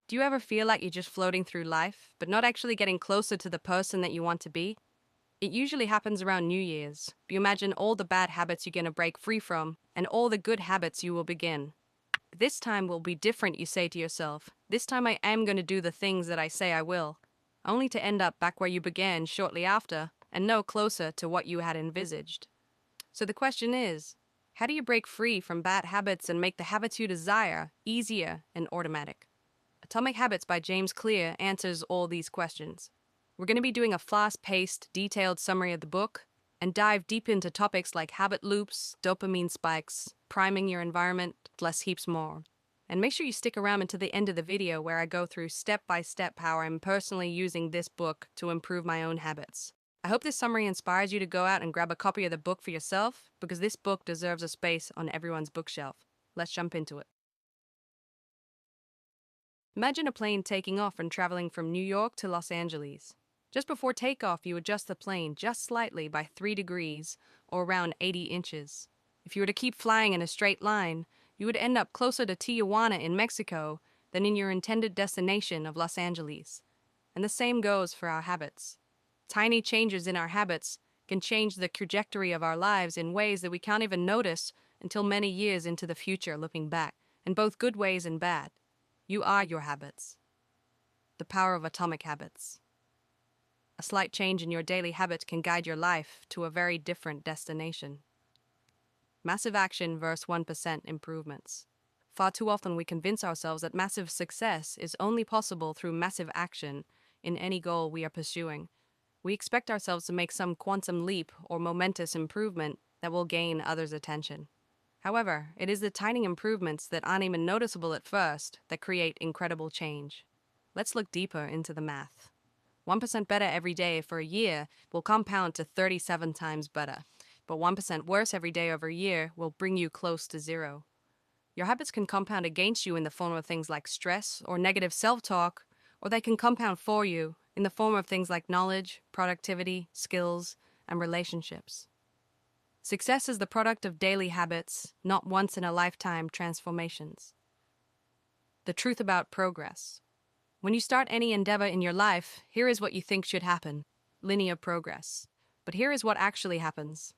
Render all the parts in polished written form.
Do you ever feel like you're just floating through life, but not actually getting closer to the person that you want to be? It usually happens around New Year's. You imagine all the bad habits you're going to break free from, and all the good habits you will begin. This time will be different, you say to yourself. This time I am going to do the things that I say I will, only to end up back where you began shortly after, and no closer to what you had envisaged. So the question is, how do you break free from bad habits and make the habits you desire easier and automatic? Atomic Habits by James Clear answers all these questions. We're going to be doing a fast-paced, detailed summary of the book and dive deep into topics like habit loops, dopamine spikes, priming your environment, plus heaps more. And make sure you stick around until the end of the video where I go through step-by-step how I'm personally using this book to improve my own habits. I hope this summary inspires you to go out and grab a copy of the book for yourself, because this book deserves a space on everyone's bookshelf. Let's jump into it. Imagine a plane taking off and traveling from New York to Los Angeles. Just before takeoff, you adjust the plane just slightly by 3 degrees, or around 80 inches. If you were to keep flying in a straight line, you would end up closer to Tijuana in Mexico than in your intended destination of Los Angeles. And the same goes for our habits. Tiny changes in our habits can change the trajectory of our lives in ways that we can't even notice until many years into the future looking back, in both good ways and bad. You are your habits. The power of atomic habits. A slight change in your daily habit can guide your life to a very different destination. Massive action versus 1% improvements. Far too often we convince ourselves that massive success is only possible through massive action in any goal we are pursuing. We expect ourselves to make some quantum leap or momentous improvement that will gain others' attention. However, it is the tiny improvements that aren't even noticeable at first that create incredible change. Let's look deeper into the math. 1% better every day for a year will compound to 37 times better, but 1% worse every day over a year will bring you close to zero. Your habits can compound against you in the form of things like stress or negative self-talk, or they can compound for you in the form of things like knowledge, productivity, skills, and relationships. Success is the product of daily habits, not once-in-a-lifetime transformations. The truth about progress. When you start any endeavor in your life, here is what you think should happen: linear progress. But here is what actually happens.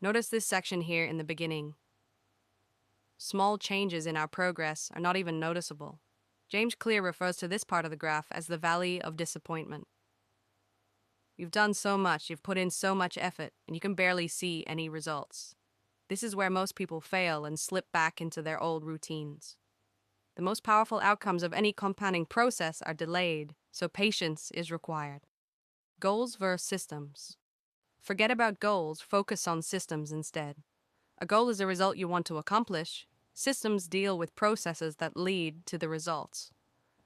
Notice this section here in the beginning. Small changes in our progress are not even noticeable. James Clear refers to this part of the graph as the valley of disappointment. You've done so much, you've put in so much effort, and you can barely see any results. This is where most people fail and slip back into their old routines. The most powerful outcomes of any compounding process are delayed, so patience is required. Goals versus systems. Forget about goals, focus on systems instead. A goal is a result you want to accomplish. Systems deal with processes that lead to the results.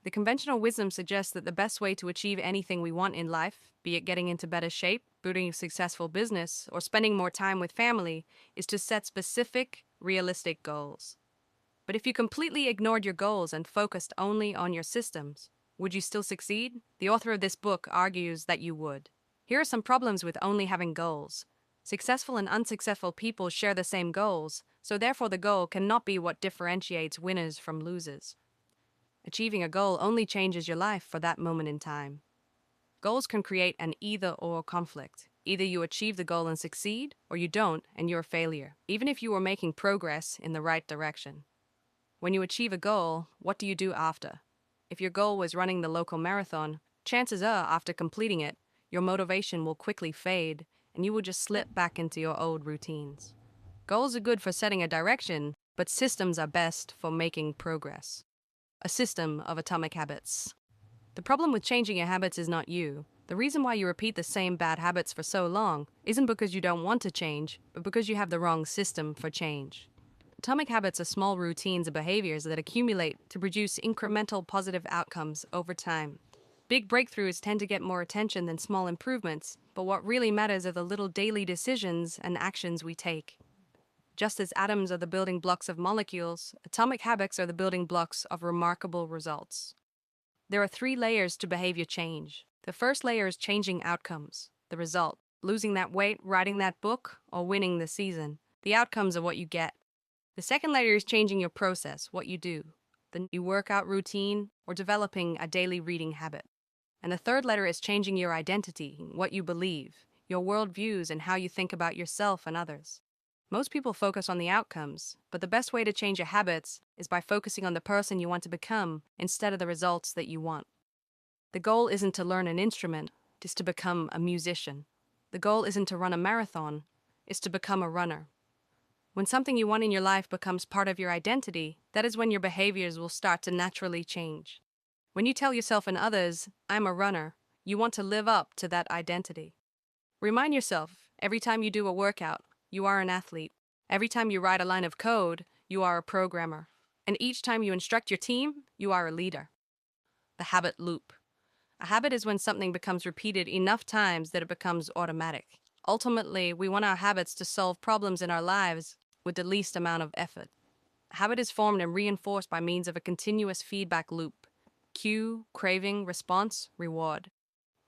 The conventional wisdom suggests that the best way to achieve anything we want in life, be it getting into better shape, building a successful business, or spending more time with family, is to set specific, realistic goals. But if you completely ignored your goals and focused only on your systems, would you still succeed? The author of this book argues that you would. Here are some problems with only having goals. Successful and unsuccessful people share the same goals, so therefore the goal cannot be what differentiates winners from losers. Achieving a goal only changes your life for that moment in time. Goals can create an either-or conflict. Either you achieve the goal and succeed, or you don't and you're a failure, even if you are making progress in the right direction. When you achieve a goal, what do you do after? If your goal was running the local marathon, chances are, after completing it, your motivation will quickly fade and you will just slip back into your old routines. Goals are good for setting a direction, but systems are best for making progress. A system of atomic habits. The problem with changing your habits is not you. The reason why you repeat the same bad habits for so long isn't because you don't want to change, but because you have the wrong system for change. Atomic habits are small routines and behaviors that accumulate to produce incremental positive outcomes over time. Big breakthroughs tend to get more attention than small improvements, but what really matters are the little daily decisions and actions we take. Just as atoms are the building blocks of molecules, atomic habits are the building blocks of remarkable results. There are 3 layers to behavior change. The first layer is changing outcomes, the result: losing that weight, writing that book, or winning the season. The outcomes are what you get. The second layer is changing your process, what you do. the new workout routine, or developing a daily reading habit. And the third letter is changing your identity, what you believe, your worldviews, and how you think about yourself and others. Most people focus on the outcomes, but the best way to change your habits is by focusing on the person you want to become instead of the results that you want. The goal isn't to learn an instrument, it's to become a musician. The goal isn't to run a marathon, it's to become a runner. When something you want in your life becomes part of your identity, that is when your behaviors will start to naturally change. When you tell yourself and others, I'm a runner, you want to live up to that identity. Remind yourself, every time you do a workout, you are an athlete. Every time you write a line of code, you are a programmer. And each time you instruct your team, you are a leader. The habit loop. A habit is when something becomes repeated enough times that it becomes automatic. Ultimately, we want our habits to solve problems in our lives with the least amount of effort. A habit is formed and reinforced by means of a continuous feedback loop. Cue, craving, response, reward.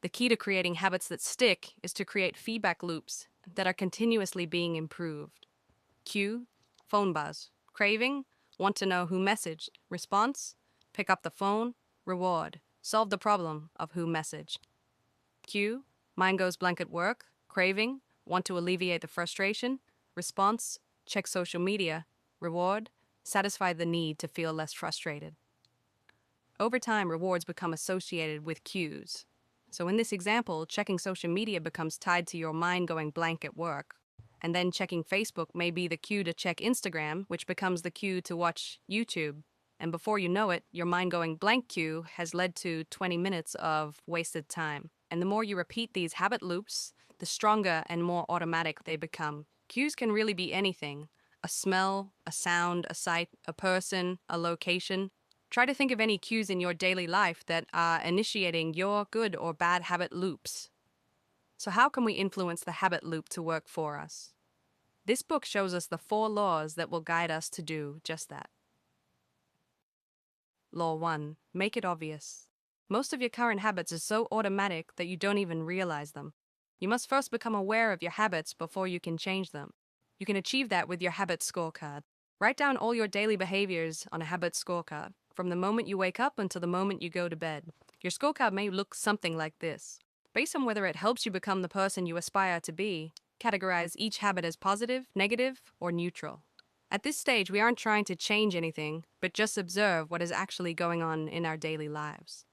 The key to creating habits that stick is to create feedback loops that are continuously being improved. Cue, phone buzz. Craving, want to know who messaged. Response, pick up the phone. Reward, solve the problem of who messaged. Cue, mind goes blank at work. Craving, want to alleviate the frustration. Response, check social media. Reward, satisfy the need to feel less frustrated. Over time, rewards become associated with cues. So in this example, checking social media becomes tied to your mind going blank at work. And then checking Facebook may be the cue to check Instagram, which becomes the cue to watch YouTube. And before you know it, your mind going blank cue has led to 20 minutes of wasted time. And the more you repeat these habit loops, the stronger and more automatic they become. Cues can really be anything: a smell, a sound, a sight, a person, a location. Try to think of any cues in your daily life that are initiating your good or bad habit loops. So how can we influence the habit loop to work for us? This book shows us the 4 laws that will guide us to do just that. Law 1. Make it obvious. Most of your current habits are so automatic that you don't even realize them. You must first become aware of your habits before you can change them. You can achieve that with your habit scorecard. Write down all your daily behaviors on a habit scorecard, from the moment you wake up until the moment you go to bed. Your scorecard may look something like this. Based on whether it helps you become the person you aspire to be, categorize each habit as positive, negative, or neutral. At this stage, we aren't trying to change anything, but just observe what is actually going on in our daily lives.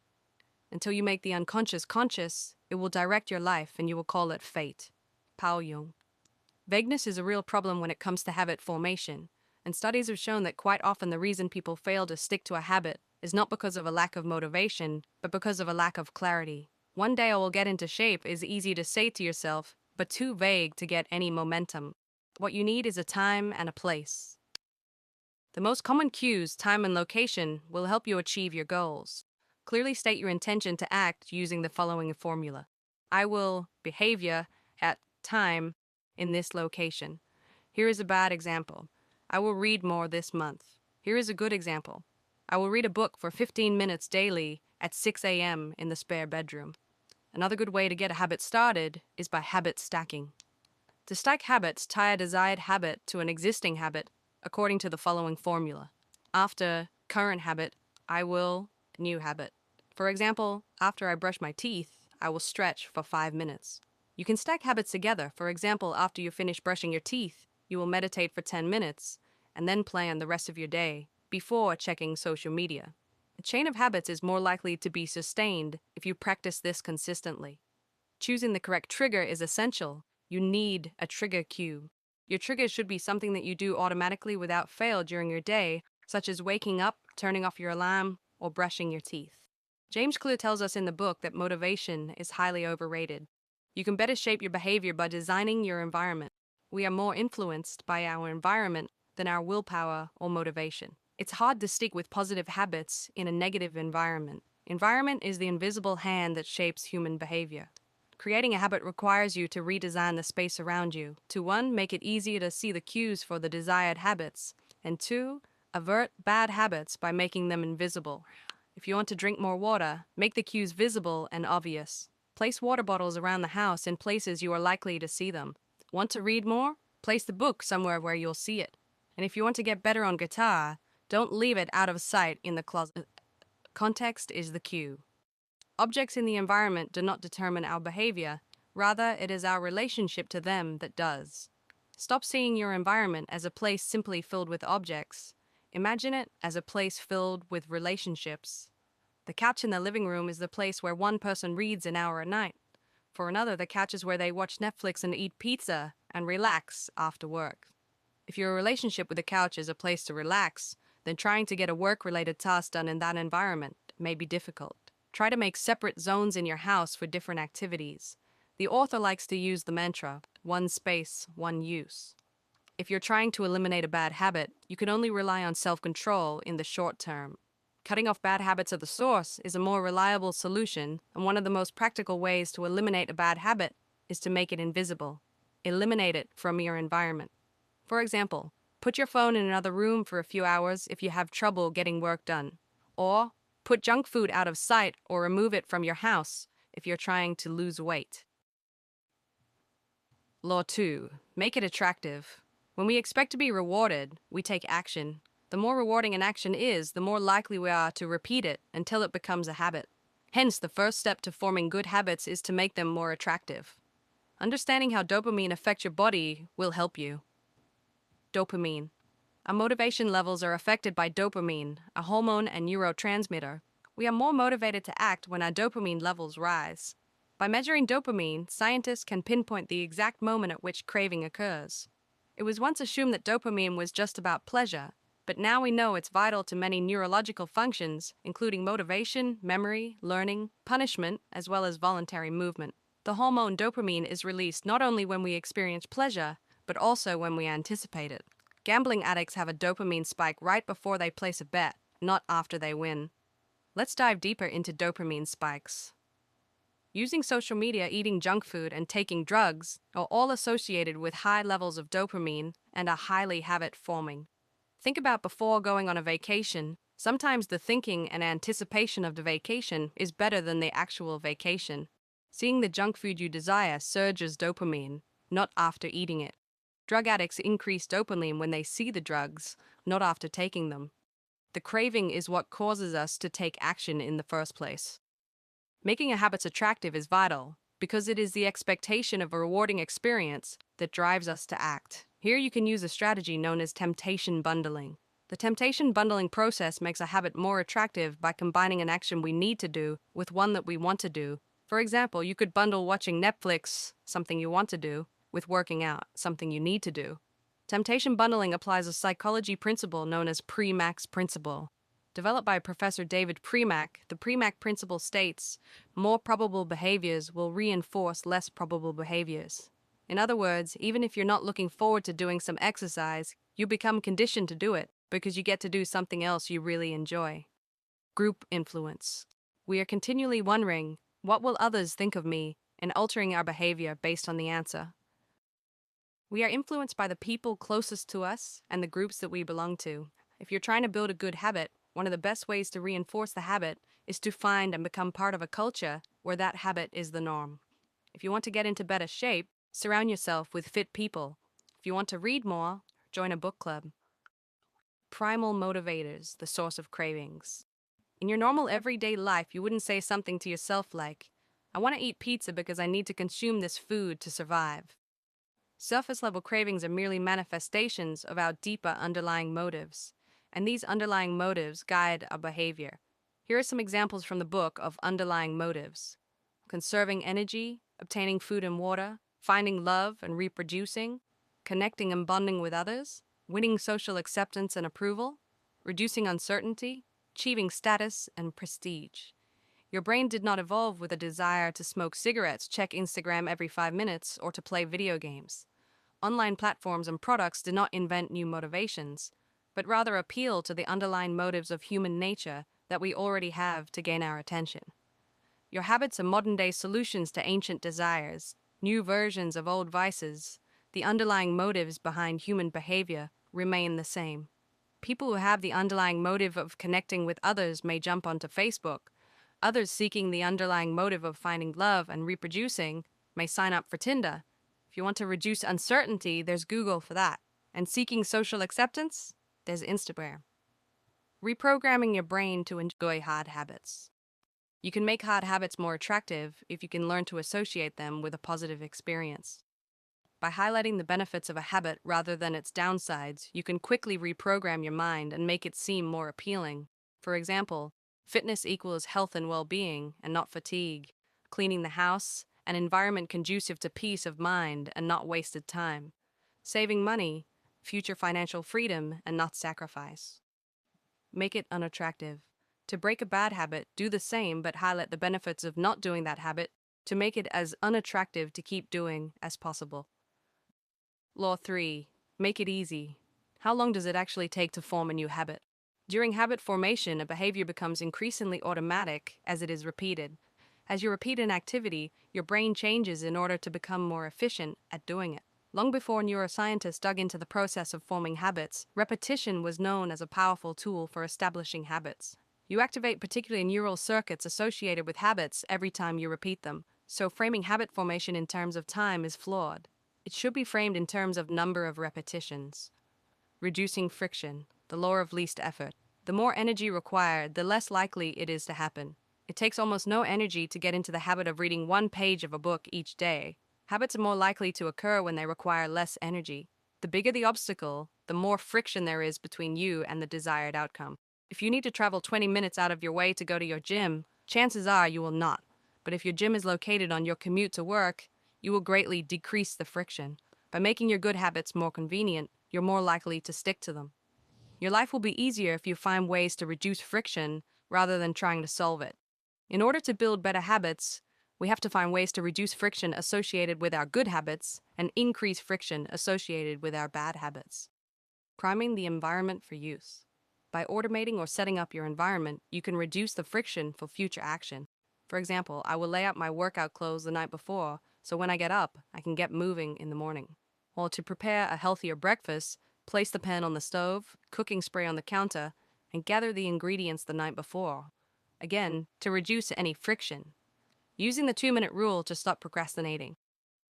Until you make the unconscious conscious, it will direct your life and you will call it fate. Paul Jung. Vagueness is a real problem when it comes to habit formation, and studies have shown that quite often the reason people fail to stick to a habit is not because of a lack of motivation, but because of a lack of clarity. One day I will get into shape is easy to say to yourself, but too vague to get any momentum. What you need is a time and a place. The most common cues, time and location, will help you achieve your goals. Clearly state your intention to act using the following formula. I will behavior at time in this location. Here is a bad example. I will read more this month. Here is a good example. I will read a book for 15 minutes daily at 6 a.m. in the spare bedroom. Another good way to get a habit started is by habit stacking. To stack habits, tie a desired habit to an existing habit according to the following formula. After current habit, I will new habit. For example, after I brush my teeth, I will stretch for 5 minutes. You can stack habits together. For example, after you finish brushing your teeth, you will meditate for 10 minutes and then plan the rest of your day before checking social media. A chain of habits is more likely to be sustained if you practice this consistently. Choosing the correct trigger is essential. You need a trigger cue. Your trigger should be something that you do automatically without fail during your day, such as waking up, turning off your alarm, or brushing your teeth. James Clear tells us in the book that motivation is highly overrated. You can better shape your behavior by designing your environment. We are more influenced by our environment than our willpower or motivation. It's hard to stick with positive habits in a negative environment. Environment is the invisible hand that shapes human behavior. Creating a habit requires you to redesign the space around you. To 1, make it easier to see the cues for the desired habits, and 2, avert bad habits by making them invisible. If you want to drink more water, make the cues visible and obvious. Place water bottles around the house in places you are likely to see them. Want to read more? Place the book somewhere where you'll see it. And if you want to get better on guitar, Don't leave it out of sight in the closet. Context is the cue. Objects in the environment do not determine our behavior, rather, it is our relationship to them that does. Stop seeing your environment as a place simply filled with objects. Imagine it as a place filled with relationships. The couch in the living room is the place where one person reads an hour a night. For another, the couch is where they watch Netflix and eat pizza and relax after work. If your relationship with the couch is a place to relax, then trying to get a work-related task done in that environment may be difficult. Try to make separate zones in your house for different activities. The author likes to use the mantra, one space, one use. If you're trying to eliminate a bad habit, you can only rely on self-control in the short term. Cutting off bad habits at the source is a more reliable solution, and one of the most practical ways to eliminate a bad habit is to make it invisible. Eliminate it from your environment. For example, put your phone in another room for a few hours if you have trouble getting work done. Or put junk food out of sight or remove it from your house if you're trying to lose weight. Law 2. Make it attractive. When we expect to be rewarded, we take action. The more rewarding an action is, the more likely we are to repeat it until it becomes a habit. Hence, the first step to forming good habits is to make them more attractive. Understanding how dopamine affects your body will help you. Dopamine. Our motivation levels are affected by dopamine, a hormone and neurotransmitter. We are more motivated to act when our dopamine levels rise. By measuring dopamine, scientists can pinpoint the exact moment at which craving occurs. It was once assumed that dopamine was just about pleasure, but now we know it's vital to many neurological functions, including motivation, memory, learning, punishment, as well as voluntary movement. The hormone dopamine is released not only when we experience pleasure, but also when we anticipate it. Gambling addicts have a dopamine spike right before they place a bet, not after they win. Let's dive deeper into dopamine spikes. Using social media, eating junk food, and taking drugs are all associated with high levels of dopamine and are highly habit-forming. Think about before going on a vacation. Sometimes the thinking and anticipation of the vacation is better than the actual vacation. Seeing the junk food you desire surges dopamine, not after eating it. Drug addicts increase dopamine when they see the drugs, not after taking them. The craving is what causes us to take action in the first place. Making a habit attractive is vital because it is the expectation of a rewarding experience that drives us to act. Here you can use a strategy known as temptation bundling. The temptation bundling process makes a habit more attractive by combining an action we need to do with one that we want to do. For example, you could bundle watching Netflix, something you want to do, with working out, something you need to do. Temptation bundling applies a psychology principle known as Premack's principle. Developed by Professor David Premack, the Premack principle states, more probable behaviors will reinforce less probable behaviors. In other words, even if you're not looking forward to doing some exercise, you become conditioned to do it because you get to do something else you really enjoy. Group influence. We are continually wondering, what will others think of me, and altering our behavior based on the answer. We are influenced by the people closest to us and the groups that we belong to. If you're trying to build a good habit, one of the best ways to reinforce the habit is to find and become part of a culture where that habit is the norm. If you want to get into better shape, surround yourself with fit people. If you want to read more, join a book club. Primal motivators, the source of cravings. In your normal everyday life, you wouldn't say something to yourself like, I want to eat pizza because I need to consume this food to survive. Surface-level cravings are merely manifestations of our deeper underlying motives, and these underlying motives guide our behavior. Here are some examples from the book of underlying motives. Conserving energy, obtaining food and water, finding love and reproducing, connecting and bonding with others, winning social acceptance and approval, reducing uncertainty, achieving status and prestige. Your brain did not evolve with a desire to smoke cigarettes, check Instagram every 5 minutes, or to play video games. Online platforms and products did not invent new motivations, but rather appeal to the underlying motives of human nature that we already have to gain our attention. Your habits are modern-day solutions to ancient desires, new versions of old vices. The underlying motives behind human behavior remain the same. People who have the underlying motive of connecting with others may jump onto Facebook. Others seeking the underlying motive of finding love and reproducing may sign up for Tinder. If you want to reduce uncertainty, there's Google for that. And seeking social acceptance, there's Instagram. reprogramming your brain to enjoy hard habits. You can make hard habits more attractive if you can learn to associate them with a positive experience. By highlighting the benefits of a habit rather than its downsides, you can quickly reprogram your mind and make it seem more appealing. For example, fitness equals health and well-being and not fatigue. Cleaning the house, an environment conducive to peace of mind and not wasted time. Saving money, future financial freedom and not sacrifice. Make it unattractive. To break a bad habit, do the same but highlight the benefits of not doing that habit to make it as unattractive to keep doing as possible. Law 3. Make it easy. How long does it actually take to form a new habit? During habit formation, a behavior becomes increasingly automatic as it is repeated. As you repeat an activity, your brain changes in order to become more efficient at doing it. Long before neuroscientists dug into the process of forming habits, repetition was known as a powerful tool for establishing habits. You activate particular neural circuits associated with habits every time you repeat them, so framing habit formation in terms of time is flawed. It should be framed in terms of number of repetitions. Reducing friction, the law of least effort. The more energy required, the less likely it is to happen. It takes almost no energy to get into the habit of reading one page of a book each day. Habits are more likely to occur when they require less energy. The bigger the obstacle, the more friction there is between you and the desired outcome. If you need to travel 20 minutes out of your way to go to your gym, chances are you will not. But if your gym is located on your commute to work, you will greatly decrease the friction. By making your good habits more convenient, you're more likely to stick to them. Your life will be easier if you find ways to reduce friction rather than trying to solve it. In order to build better habits, we have to find ways to reduce friction associated with our good habits and increase friction associated with our bad habits. Priming the environment for use. By automating or setting up your environment, you can reduce the friction for future action. For example, I will lay out my workout clothes the night before, so when I get up, I can get moving in the morning. Or to prepare a healthier breakfast, place the pan on the stove, cooking spray on the counter, and gather the ingredients the night before. Again, to reduce any friction. Using the 2-minute rule to stop procrastinating.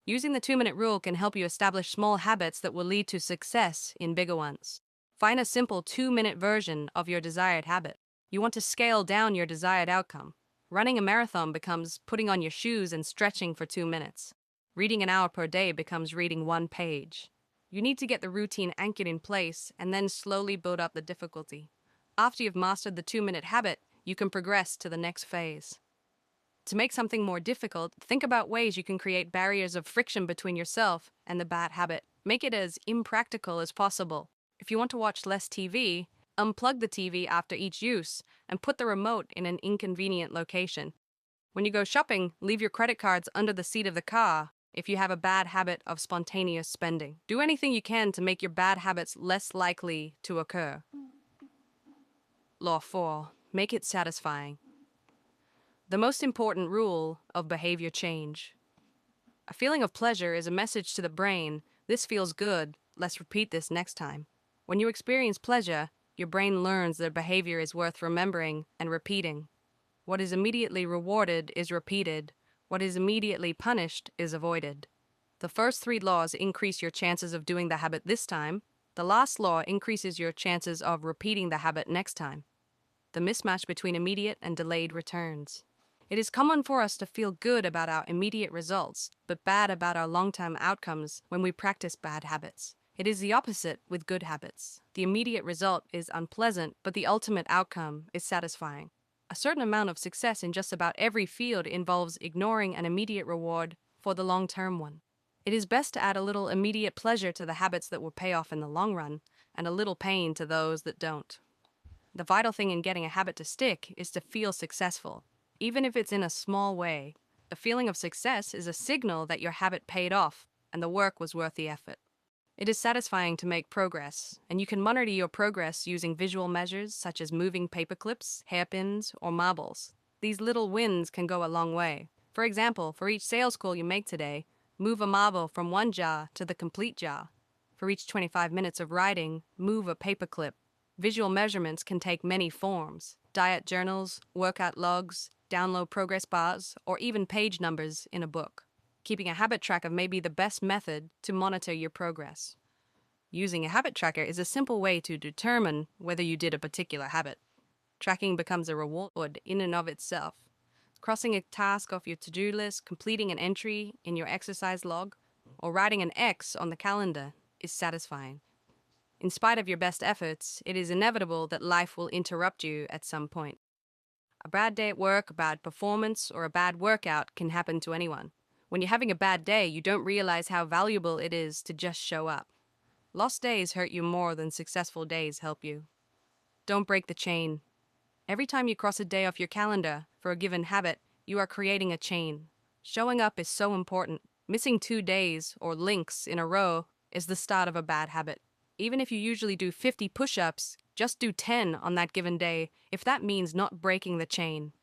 Using the 2-minute rule can help you establish small habits that will lead to success in bigger ones. Find a simple 2-minute version of your desired habit. You want to scale down your desired outcome. Running a marathon becomes putting on your shoes and stretching for 2 minutes. Reading an hour per day becomes reading 1 page. You need to get the routine anchored in place and then slowly build up the difficulty. After you've mastered the 2-minute habit, you can progress to the next phase. To make something more difficult, think about ways you can create barriers of friction between yourself and the bad habit. Make it as impractical as possible. If you want to watch less TV, unplug the TV after each use and put the remote in an inconvenient location. When you go shopping, leave your credit cards under the seat of the car if you have a bad habit of spontaneous spending. Do anything you can to make your bad habits less likely to occur. Law 4. Make it satisfying. The most important rule of behavior change. A feeling of pleasure is a message to the brain, this feels good, let's repeat this next time. When you experience pleasure, your brain learns that behavior is worth remembering and repeating. What is immediately rewarded is repeated. What is immediately punished is avoided. The first 3 laws increase your chances of doing the habit this time. The last law increases your chances of repeating the habit next time. The mismatch between immediate and delayed returns. It is common for us to feel good about our immediate results, but bad about our long-term outcomes when we practice bad habits. It is the opposite with good habits. The immediate result is unpleasant, but the ultimate outcome is satisfying. A certain amount of success in just about every field involves ignoring an immediate reward for the long-term one. It is best to add a little immediate pleasure to the habits that will pay off in the long run, and a little pain to those that don't. The vital thing in getting a habit to stick is to feel successful, even if it's in a small way. The feeling of success is a signal that your habit paid off and the work was worth the effort. It is satisfying to make progress, and you can monitor your progress using visual measures such as moving paper clips, hairpins, or marbles. These little wins can go a long way. For example, for each sales call you make today, move a marble from one jar to the complete jar. For each 25 minutes of writing, move a paper clip. Visual measurements can take many forms: diet journals, workout logs, download progress bars, or even page numbers in a book. Keeping a habit tracker may be the best method to monitor your progress. Using a habit tracker is a simple way to determine whether you did a particular habit. Tracking becomes a reward in and of itself. Crossing a task off your to-do list, completing an entry in your exercise log, or writing an X on the calendar is satisfying. In spite of your best efforts, it is inevitable that life will interrupt you at some point. A bad day at work, a bad performance, or a bad workout can happen to anyone. When you're having a bad day, you don't realize how valuable it is to just show up. Lost days hurt you more than successful days help you. Don't break the chain. Every time you cross a day off your calendar for a given habit, you are creating a chain. Showing up is so important. Missing 2 days or links in a row is the start of a bad habit. Even if you usually do 50 push-ups, just do 10 on that given day if that means not breaking the chain.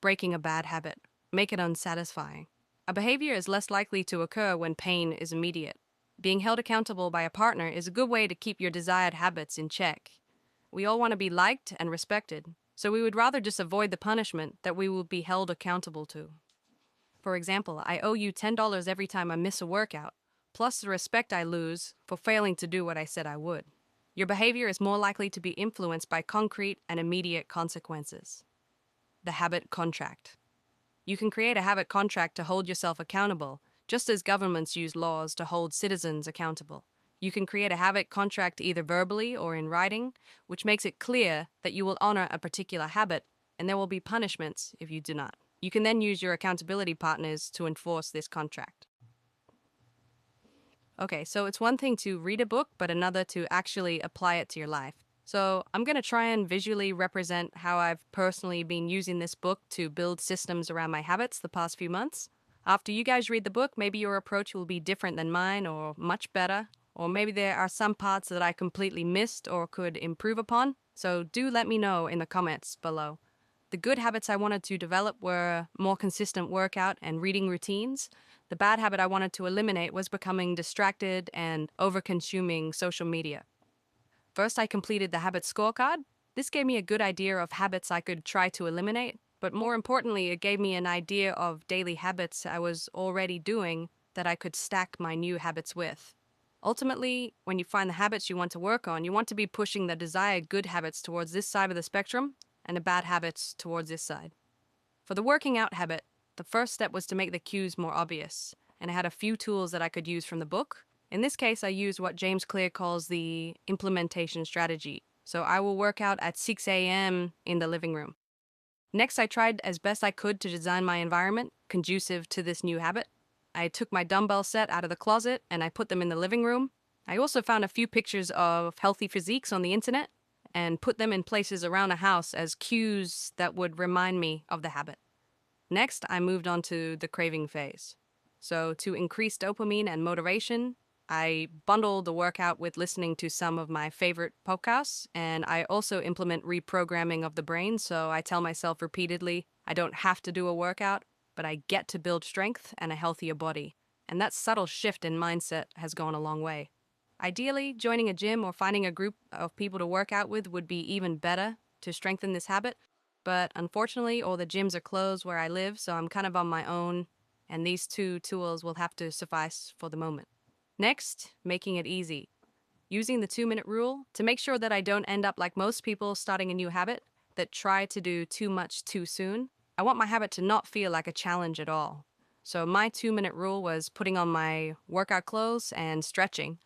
Breaking a bad habit. Make it unsatisfying. A behavior is less likely to occur when pain is immediate. Being held accountable by a partner is a good way to keep your desired habits in check. We all want to be liked and respected, so we would rather just avoid the punishment that we will be held accountable to. For example, I owe you $10 every time I miss a workout, plus the respect I lose for failing to do what I said I would. Your behavior is more likely to be influenced by concrete and immediate consequences. The habit contract. You can create a habit contract to hold yourself accountable, just as governments use laws to hold citizens accountable. You can create a habit contract either verbally or in writing, which makes it clear that you will honor a particular habit, and there will be punishments if you do not. You can then use your accountability partners to enforce this contract. Okay, so it's one thing to read a book, but another to actually apply it to your life. So I'm going to try and visually represent how I've personally been using this book to build systems around my habits the past few months. After you guys read the book, maybe your approach will be different than mine or much better, or maybe there are some parts that I completely missed or could improve upon. So do let me know in the comments below. The good habits I wanted to develop were more consistent workout and reading routines. The bad habit I wanted to eliminate was becoming distracted and over-consuming social media. First, I completed the habit scorecard. This gave me a good idea of habits I could try to eliminate, but more importantly, it gave me an idea of daily habits I was already doing that I could stack my new habits with. Ultimately, when you find the habits you want to work on, you want to be pushing the desired good habits towards this side of the spectrum and the bad habits towards this side. For the working out habit, the first step was to make the cues more obvious, and I had a few tools that I could use from the book. In this case, I used what James Clear calls the implementation strategy. So I will work out at 6 a.m. in the living room. Next, I tried as best I could to design my environment conducive to this new habit. I took my dumbbell set out of the closet and I put them in the living room. I also found a few pictures of healthy physiques on the internet and put them in places around the house as cues that would remind me of the habit. Next, I moved on to the craving phase. So to increase dopamine and motivation, I bundle the workout with listening to some of my favorite podcasts, and I also implement reprogramming of the brain, so I tell myself repeatedly, I don't have to do a workout, but I get to build strength and a healthier body. And that subtle shift in mindset has gone a long way. Ideally, joining a gym or finding a group of people to work out with would be even better to strengthen this habit, but unfortunately, all the gyms are closed where I live, so I'm kind of on my own, and these two tools will have to suffice for the moment. Next, making it easy. Using the 2-minute rule to make sure that I don't end up like most people starting a new habit that try to do too much too soon. I want my habit to not feel like a challenge at all. So my 2-minute rule was putting on my workout clothes and stretching.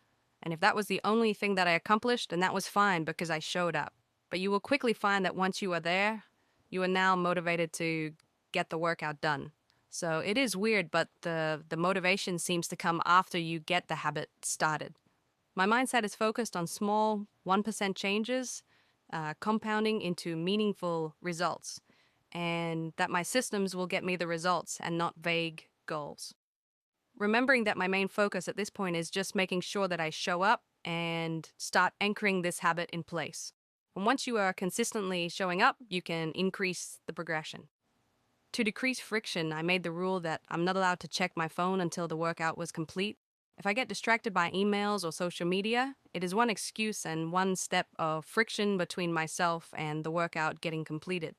And if that was the only thing that I accomplished, then that was fine because I showed up. But you will quickly find that once you are there, you are now motivated to get the workout done. So it is weird, but the motivation seems to come after you get the habit started. My mindset is focused on small 1% changes, compounding into meaningful results, and that my systems will get me the results and not vague goals. Remembering that my main focus at this point is just making sure that I show up and start anchoring this habit in place. And once you are consistently showing up, you can increase the progression. To decrease friction, I made the rule that I'm not allowed to check my phone until the workout was complete. If I get distracted by emails or social media, it is one excuse and one step of friction between myself and the workout getting completed.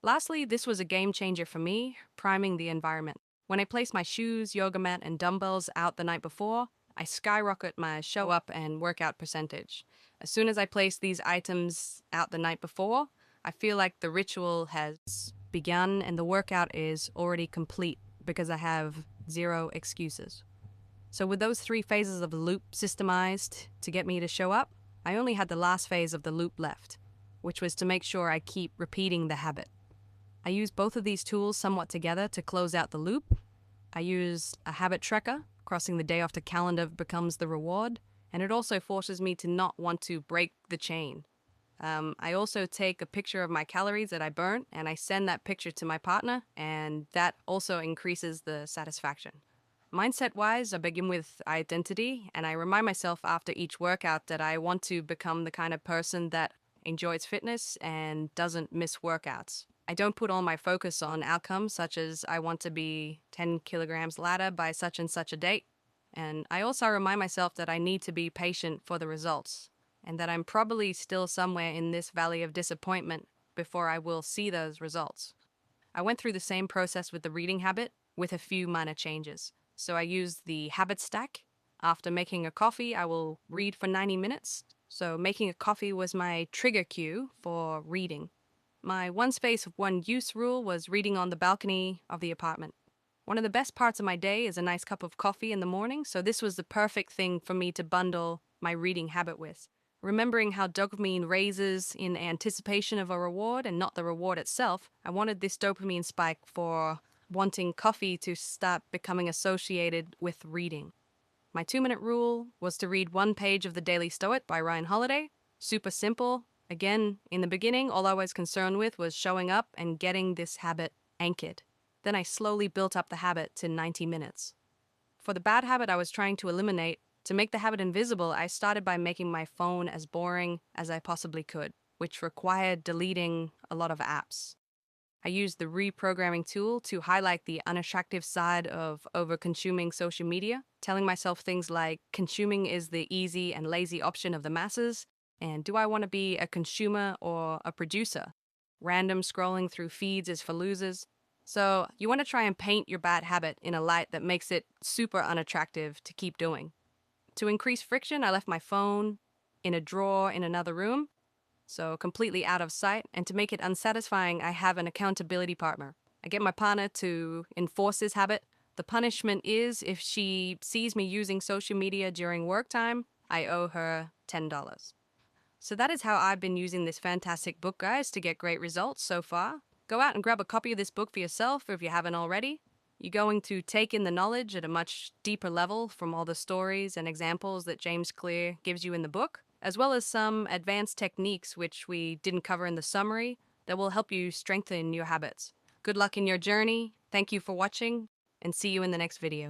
Lastly, this was a game changer for me, priming the environment. When I place my shoes, yoga mat, and dumbbells out the night before, I skyrocket my show up and workout percentage. As soon as I place these items out the night before, I feel like the ritual has begun and the workout is already complete because I have zero excuses. So with those 3 phases of the loop systemized to get me to show up, I only had the last phase of the loop left, which was to make sure I keep repeating the habit. I use both of these tools somewhat together to close out the loop. I use a habit tracker, crossing the day off the calendar becomes the reward, and it also forces me to not want to break the chain. I also take a picture of my calories that I burnt, and I send that picture to my partner, and that also increases the satisfaction. Mindset-wise, I begin with identity, and I remind myself after each workout that I want to become the kind of person that enjoys fitness and doesn't miss workouts. I don't put all my focus on outcomes such as I want to be 10 kilograms lighter by such and such a date. And I also remind myself that I need to be patient for the results and that I'm probably still somewhere in this valley of disappointment before I will see those results. I went through the same process with the reading habit with a few minor changes. So I used the habit stack. After making a coffee, I will read for 90 minutes. So making a coffee was my trigger cue for reading. My one space, one use rule was reading on the balcony of the apartment. One of the best parts of my day is a nice cup of coffee in the morning, so this was the perfect thing for me to bundle my reading habit with. Remembering how dopamine raises in anticipation of a reward and not the reward itself, I wanted this dopamine spike for wanting coffee to start becoming associated with reading. My 2-minute rule was to read 1 page of The Daily Stoic by Ryan Holiday. Super simple. Again, in the beginning, all I was concerned with was showing up and getting this habit anchored. Then I slowly built up the habit to 90 minutes. For the bad habit I was trying to eliminate, to make the habit invisible, I started by making my phone as boring as I possibly could, which required deleting a lot of apps. I used the reprogramming tool to highlight the unattractive side of over-consuming social media, telling myself things like, consuming is the easy and lazy option of the masses, and do I want to be a consumer or a producer? Random scrolling through feeds is for losers. So you want to try and paint your bad habit in a light that makes it super unattractive to keep doing. To increase friction, I left my phone in a drawer in another room, so completely out of sight, and to make it unsatisfying, I have an accountability partner. I get my partner to enforce this habit. The punishment is if she sees me using social media during work time, I owe her $10. So that is how I've been using this fantastic book, guys, to get great results so far. Go out and grab a copy of this book for yourself if you haven't already. You're going to take in the knowledge at a much deeper level from all the stories and examples that James Clear gives you in the book, as well as some advanced techniques which we didn't cover in the summary that will help you strengthen your habits. Good luck in your journey. Thank you for watching, and see you in the next video.